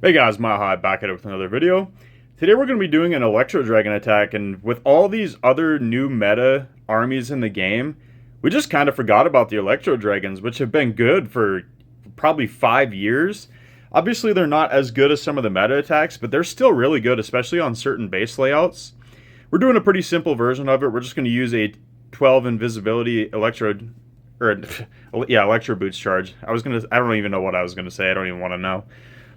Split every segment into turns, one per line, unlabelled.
Hey guys, Mahi back at it with another video. Today we're going to be doing an Electro Dragon attack, and with all these other new meta armies in the game, we just kind of forgot about the Electro Dragons, which have been good for probably 5 years. Obviously they're not as good as some of the meta attacks, but they're still really good, especially on certain base layouts. We're doing a pretty simple version of it. We're just going to use a 12 invisibility Electro boots charge. I don't even know what I was going to say. I don't even want to know.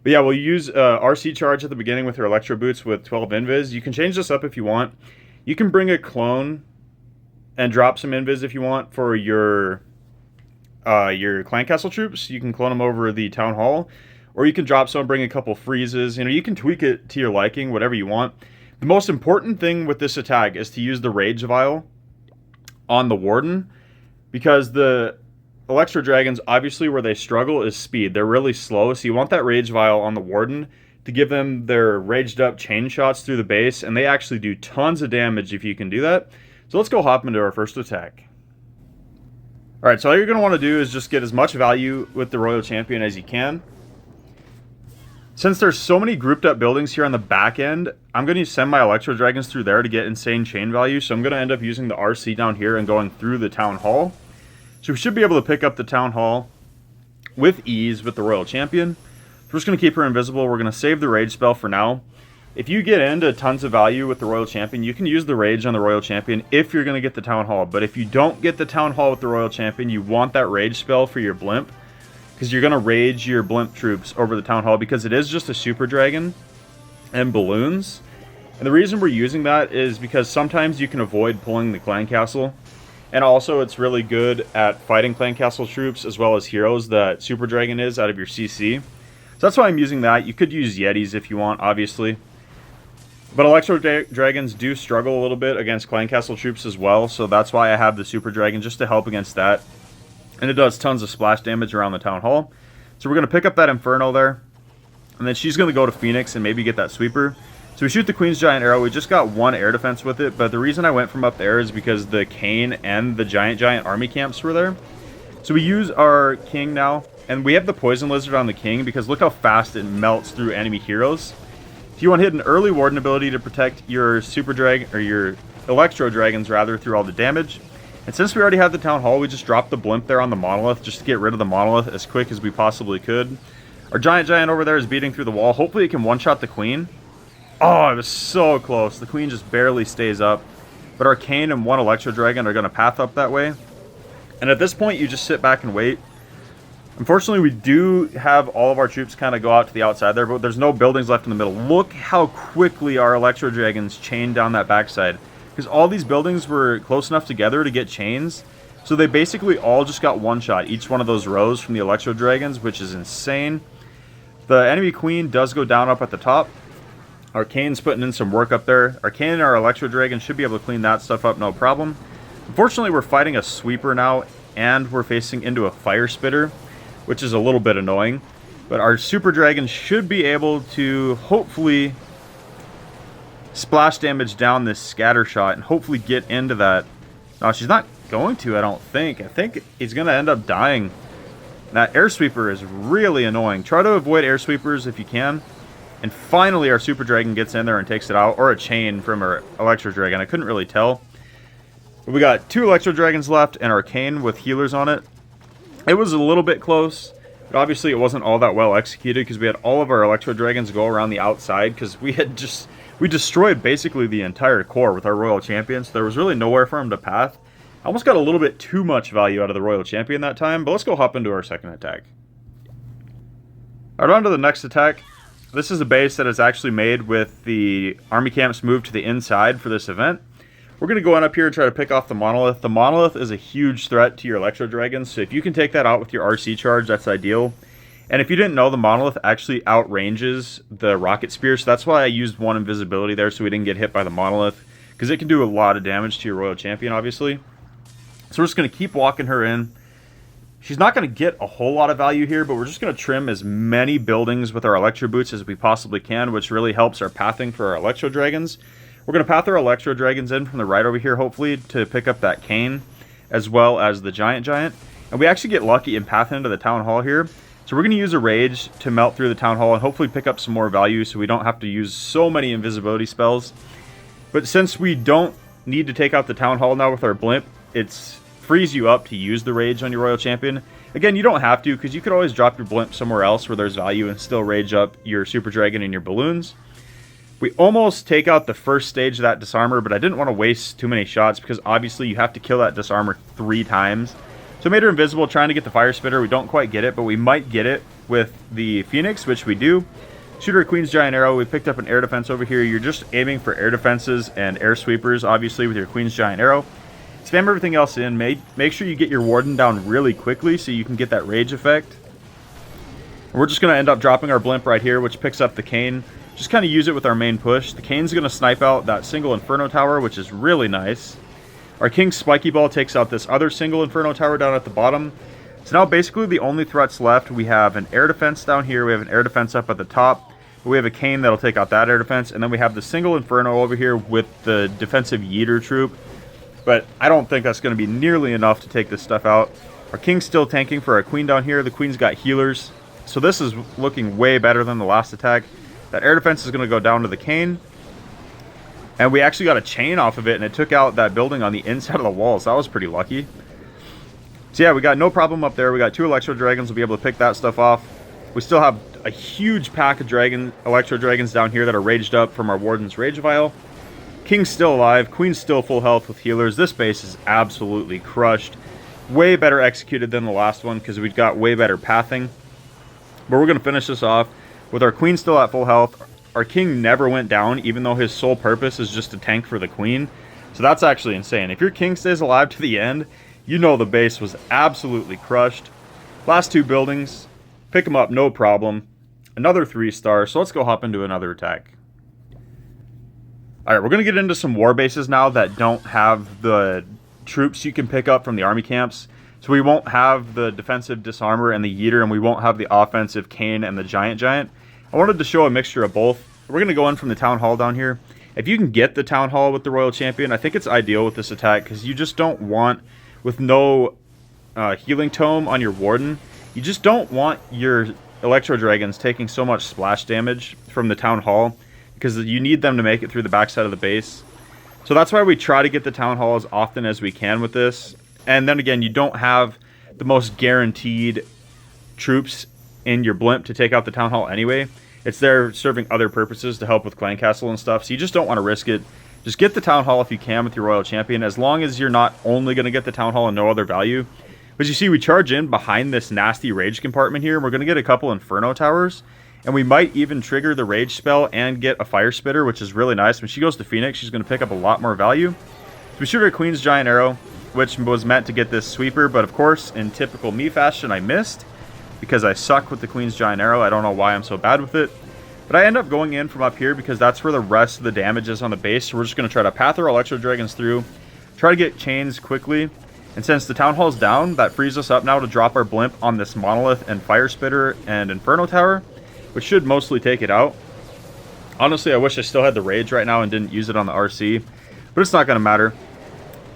But yeah, we'll use RC charge at the beginning with your Electro Boots with 12 invis. You can change this up if you want. You can bring a clone and drop some invis if you want for your clan castle troops. You can clone them over the town hall, or you can drop some, bring a couple freezes. You know, you can tweak it to your liking, whatever you want. The most important thing with this attack is to use the Rage Vial on the Warden, because the Electro Dragons, obviously where they struggle is speed. They're really slow, so you want that Rage Vial on the Warden to give them their raged up chain shots through the base, and they actually do tons of damage if you can do that. So let's go hop into our first attack. Alright, so all you're going to want to do is just get as much value with the Royal Champion as you can. Since there's so many grouped up buildings here on the back end, I'm going to send my Electro Dragons through there to get insane chain value, so I'm going to end up using the RC down here and going through the Town Hall. So we should be able to pick up the Town Hall with ease with the Royal Champion. We're just going to keep her invisible. We're going to save the Rage spell for now. If you get into tons of value with the Royal Champion, you can use the Rage on the Royal Champion if you're going to get the Town Hall. But if you don't get the Town Hall with the Royal Champion, you want that Rage spell for your Blimp, because you're going to Rage your Blimp troops over the Town Hall, because it is just a Super Dragon and balloons. And the reason we're using that is because sometimes you can avoid pulling the Clan Castle. And also, it's really good at fighting Clan Castle troops as well as heroes that Super Dragon is out of your CC. So that's why I'm using that. You could use Yetis if you want, obviously. But Electro Dragons do struggle a little bit against Clan Castle troops as well. So that's why I have the Super Dragon, just to help against that. And it does tons of splash damage around the Town Hall. So we're going to pick up that Inferno there. And then she's going to go to Phoenix and maybe get that Sweeper. So we shoot the Queen's Giant Arrow. We just got one air defense with it, but the reason I went from up there is because the Kane and the Giant army camps were there. So we use our King now, and we have the Poison Lizard on the King because look how fast it melts through enemy heroes. If you want to hit an early Warden ability to protect your Super Dragon, or your Electro Dragons rather, through all the damage. And since we already have the Town Hall, we just dropped the Blimp there on the Monolith just to get rid of the Monolith as quick as we possibly could. Our Giant over there is beating through the wall. Hopefully it can one-shot the Queen. Oh, it was so close. The Queen just barely stays up. But our Kane and one Electro Dragon are going to path up that way. And at this point, you just sit back and wait. Unfortunately, we do have all of our troops kind of go out to the outside there, but there's no buildings left in the middle. Look how quickly our Electro Dragons chain down that backside. Because all these buildings were close enough together to get chains. So they basically all just got one shot, each one of those rows from the Electro Dragons, which is insane. The enemy Queen does go down up at the top. Our Kane's putting in some work up there. Our Kane and our Electro Dragon should be able to clean that stuff up, no problem. Unfortunately, we're fighting a Sweeper now, and we're facing into a Fire Spitter, which is a little bit annoying. But our Super Dragon should be able to hopefully splash damage down this scatter shot and hopefully get into that. No, she's not going to, I don't think. I think he's going to end up dying. That Air Sweeper is really annoying. Try to avoid Air Sweepers if you can. And finally, our Super Dragon gets in there and takes it out. Or a chain from our Electro Dragon. I couldn't really tell. But we got 2 Electro Dragons left and our Kane with healers on it. It was a little bit close. But obviously, it wasn't all that well executed because we had all of our Electro Dragons go around the outside. Because we destroyed basically the entire core with our Royal Champion. So there was really nowhere for him to path. I almost got a little bit too much value out of the Royal Champion that time. But let's go hop into our second attack. Alright, on to the next attack. This is a base that is actually made with the army camps moved to the inside for this event. We're going to go on up here and try to pick off the Monolith. The Monolith is a huge threat to your Electro Dragons, so if you can take that out with your RC charge, that's ideal. And if you didn't know, the Monolith actually outranges the Rocket Spear, so that's why I used one invisibility there so we didn't get hit by the Monolith, because it can do a lot of damage to your Royal Champion, obviously. So we're just going to keep walking her in. She's not going to get a whole lot of value here, but we're just going to trim as many buildings with our Electro Boots as we possibly can, which really helps our pathing for our Electro Dragons. We're going to path our Electro Dragons in from the right over here, hopefully, to pick up that Kane, as well as the Giant. And we actually get lucky and path into the Town Hall here, So we're going to use a rage to melt through the Town Hall and hopefully pick up some more value so we don't have to use so many invisibility spells. But since we don't need to take out the Town Hall now with our blimp, it frees you up to use the rage on your Royal Champion. Again, you don't have to, because you could always drop your blimp somewhere else where there's value and still rage up your Super Dragon and your balloons. We almost take out the first stage of that disarmer, but I didn't want to waste too many shots because obviously you have to kill that disarmer 3 times. So I made her invisible trying to get the fire spitter. We don't quite get it, but we might get it with the Phoenix, which we do. Shoot her Queen's Giant Arrow. We picked up an air defense over here. You're just aiming for air defenses and air sweepers, obviously, with your Queen's Giant Arrow. Spam everything else in. Make sure you get your Warden down really quickly so you can get that rage effect. And we're just going to end up dropping our blimp right here, which picks up the Kane. Just kind of use it with our main push. The Kane's going to snipe out that single Inferno Tower, which is really nice. Our King's Spiky Ball takes out this other single Inferno Tower down at the bottom. So now basically the only threats left, we have an air defense down here, we have an air defense up at the top, we have a Kane that'll take out that air defense, and then we have the single Inferno over here with the defensive yeeter troop. But I don't think that's going to be nearly enough to take this stuff out. Our King's still tanking for our Queen down here. The Queen's got healers. So this is looking way better than the last attack. That air defense is going to go down to the Kane. And we actually got a chain off of it, and it took out that building on the inside of the walls. That was pretty lucky. So yeah, we got no problem up there. We got 2 Electro Dragons. We'll be able to pick that stuff off. We still have a huge pack of Electro Dragons down here that are raged up from our Warden's Rage Vial. King's still alive. Queen's still full health with healers. This base is absolutely crushed. Way better executed than the last one because we've got way better pathing. But we're going to finish this off with our Queen still at full health. Our King never went down, even though his sole purpose is just to tank for the Queen. So that's actually insane. If your King stays alive to the end, you know the base was absolutely crushed. Last 2 buildings, pick them up, no problem. Another 3-star, so let's go hop into another attack. Alright, we're going to get into some war bases now that don't have the troops you can pick up from the army camps. So we won't have the defensive disarmer and the yeeter, and we won't have the offensive Kane and the giant. I wanted to show a mixture of both. We're going to go in from the Town Hall down here. If you can get the Town Hall with the Royal Champion, I think it's ideal with this attack because you just don't want, with no healing tome on your Warden, you just don't want your Electro Dragons taking so much splash damage from the Town Hall because you need them to make it through the backside of the base. So that's why we try to get the Town Hall as often as we can with this. And then again, you don't have the most guaranteed troops in your blimp to take out the Town Hall anyway. It's there serving other purposes to help with Clan Castle and stuff, so you just don't want to risk it. Just get the Town Hall if you can with your Royal Champion, as long as you're not only going to get the Town Hall and no other value. But you see, we charge in behind this nasty Rage compartment here, and we're going to get a couple Inferno Towers, and we might even trigger the Rage spell and get a Fire Spitter, which is really nice. When she goes to Phoenix, she's going to pick up a lot more value. So we shoot her Queen's Giant Arrow, which was meant to get this sweeper, but of course, in typical me fashion, I missed. Because I suck with the Queen's Giant Arrow. I don't know why I'm so bad with it. But I end up going in from up here because that's where the rest of the damage is on the base. So we're just going to try to path our Electro Dragons through. Try to get chains quickly. And since the Town Hall's down, that frees us up now to drop our blimp on this Monolith and Fire Spitter and Inferno Tower. Which should mostly take it out. Honestly, I wish I still had the Rage right now and didn't use it on the RC. But it's not going to matter.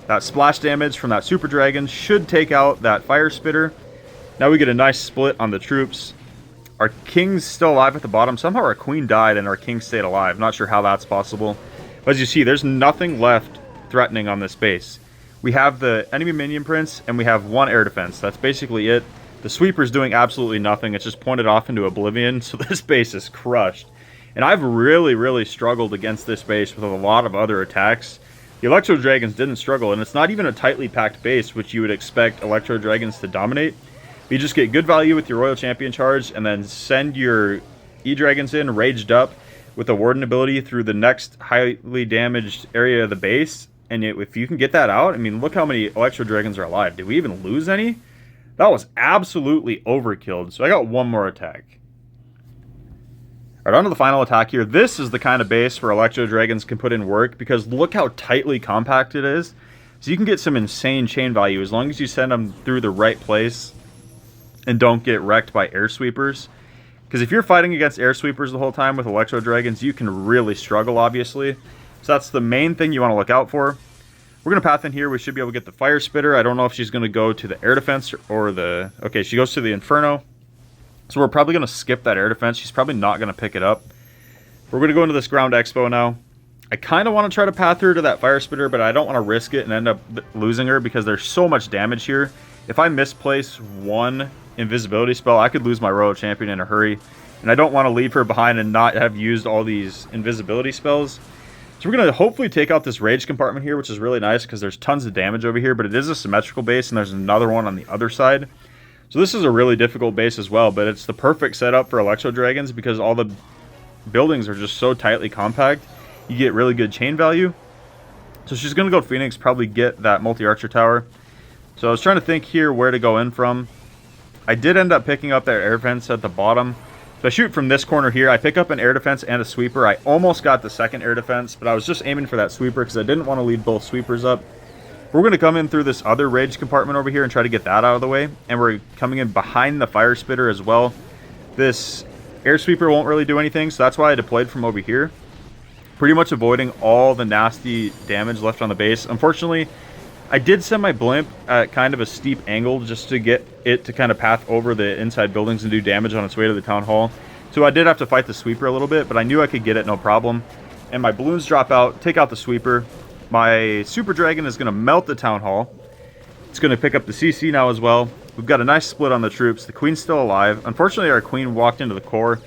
That splash damage from that Super Dragon should take out that Fire Spitter. Now we get a nice split on the troops. Our King's still alive at the bottom. Somehow our Queen died and our King stayed alive. Not sure how that's possible. But as you see, there's nothing left threatening on this base. We have the enemy minion prince and we have 1 air defense. That's basically it. The sweeper's doing absolutely nothing. It's just pointed off into oblivion. So this base is crushed. And I've really struggled against this base with a lot of other attacks. The Electro Dragons didn't struggle, and it's not even a tightly packed base, which you would expect Electro Dragons to dominate. You just get good value with your Royal Champion charge, and then send your E-Dragons in, raged up, with the Warden ability through the next highly damaged area of the base. And if you can get that out, I mean, look how many Electro Dragons are alive. Did we even lose any? That was absolutely overkilled. So I got 1 more attack. Alright, on to the final attack here. This is the kind of base where Electro Dragons can put in work, because look how tightly compact it is. So you can get some insane chain value as long as you send them through the right place and don't get wrecked by air sweepers. Because if you're fighting against air sweepers the whole time with Electro Dragons, you can really struggle, obviously. So that's the main thing you want to look out for. We're going to path in here. We should be able to get the Fire Spitter. I don't know if she's going to go to the air defense or the... Okay, she goes to the Inferno. So we're probably going to skip that air defense. She's probably not going to pick it up. We're going to go into this ground expo now. I kind of want to try to path her to that fire spitter, but I don't want to risk it and end up losing her because there's so much damage here. If I misplace one invisibility spell, I could lose my royal champion in a hurry. And I don't want to leave her behind and not have used all these invisibility spells. So we're going to hopefully take out this rage compartment here, which is really nice because there's tons of damage over here, but it is a symmetrical base and there's another one on the other side. So this is a really difficult base as well, but it's the perfect setup for Electro Dragons because all the buildings are just so tightly compact. You get really good chain value. So she's going to go Phoenix, probably get that multi-archer tower. So I was trying to think here where to go in from. I did end up picking up that air defense at the bottom. So I shoot from this corner here. I pick up an air defense and a sweeper. I almost got the second air defense, but I was just aiming for that sweeper because I didn't want to leave both sweepers up. We're going to come in through this other rage compartment over here and try to get that out of the way. And we're coming in behind the fire spitter as well. This air sweeper won't really do anything, so that's why I deployed from over here. Pretty much avoiding all the nasty damage left on the base. Unfortunately, I did send my blimp at kind of a steep angle just to get it to kind of path over the inside buildings and do damage on its way to the town hall. So I did have to fight the sweeper a little bit, but I knew I could get it no problem. And my balloons drop out, take out the sweeper. My super dragon is going to melt the town hall. It's going to pick up the CC now as well. We've got a nice split on the troops. The queen's still alive. Unfortunately, our queen walked into the core.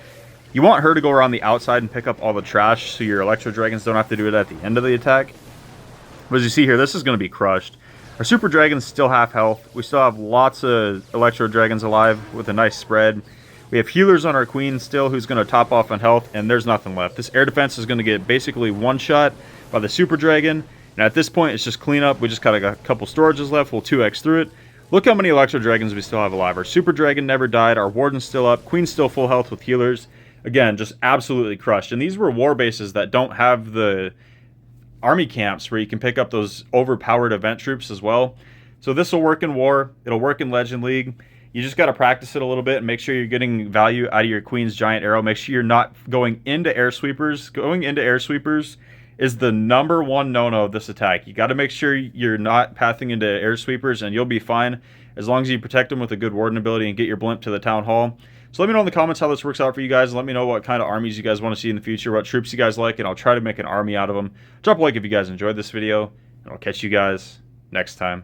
You want her to go around the outside and pick up all the trash so your Electro Dragons don't have to do it at the end of the attack. But as you see here, this is going to be crushed. Our Super Dragon's still half health. We still have lots of Electro Dragons alive with a nice spread. We have healers on our queen still who's going to top off on health, and there's nothing left. This air defense is going to get basically one shot by the Super Dragon. And at this point, it's just cleanup. We just got a couple storages left. We'll 2x through it. Look how many Electro Dragons we still have alive. Our Super Dragon never died. Our Warden's still up. Queen's still full health with healers. Again, just absolutely crushed. And these were war bases that don't have the army camps where you can pick up those overpowered event troops as well. So this will work in war. It'll work in Legend League. You just got to practice it a little bit and make sure you're getting value out of your Queen's Giant Arrow. Make sure you're not going into air sweepers. Going into air sweepers is the #1 no-no of this attack. You got to make sure you're not pathing into air sweepers and you'll be fine as long as you protect them with a good warden ability and get your blimp to the town hall. So let me know in the comments how this works out for you guys. Let me know what kind of armies you guys want to see in the future, what troops you guys like, and I'll try to make an army out of them. Drop a like if you guys enjoyed this video, and I'll catch you guys next time.